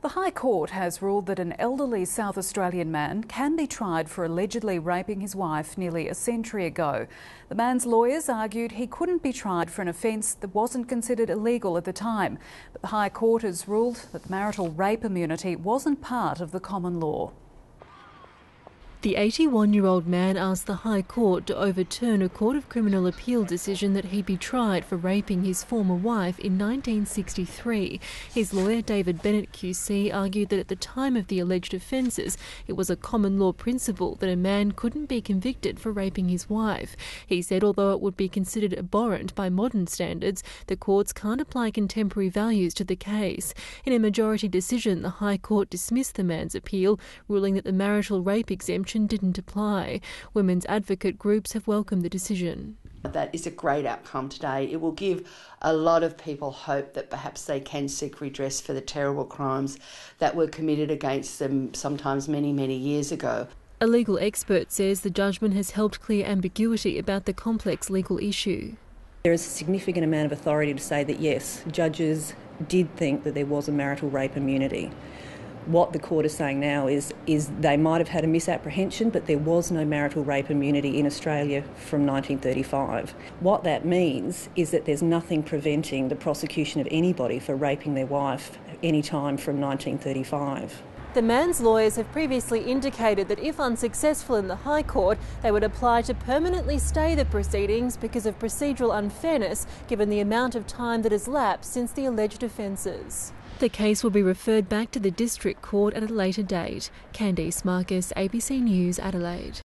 The High Court has ruled that an elderly South Australian man can be tried for allegedly raping his wife nearly a century ago. The man's lawyers argued he couldn't be tried for an offence that wasn't considered illegal at the time. But the High Court has ruled that marital rape immunity wasn't part of the common law. The 81-year-old man asked the High Court to overturn a Court of Criminal Appeal decision that he be tried for raping his former wife in 1963. His lawyer, David Bennett QC, argued that at the time of the alleged offences, it was a common law principle that a man couldn't be convicted for raping his wife. He said although it would be considered abhorrent by modern standards, the courts can't apply contemporary values to the case. In a majority decision, the High Court dismissed the man's appeal, ruling that the marital rape exemption didn't apply. Women's advocate groups have welcomed the decision. That is a great outcome today. It will give a lot of people hope that perhaps they can seek redress for the terrible crimes that were committed against them sometimes many, many years ago. A legal expert says the judgment has helped clear ambiguity about the complex legal issue. There is a significant amount of authority to say that yes, judges did think that there was a marital rape immunity. What the court is saying now is they might have had a misapprehension, but there was no marital rape immunity in Australia from 1935. What that means is that there's nothing preventing the prosecution of anybody for raping their wife any time from 1935. The man's lawyers have previously indicated that if unsuccessful in the High Court, they would apply to permanently stay the proceedings because of procedural unfairness, given the amount of time that has lapsed since the alleged offences. The case will be referred back to the District Court at a later date. Candice Marcus, ABC News, Adelaide.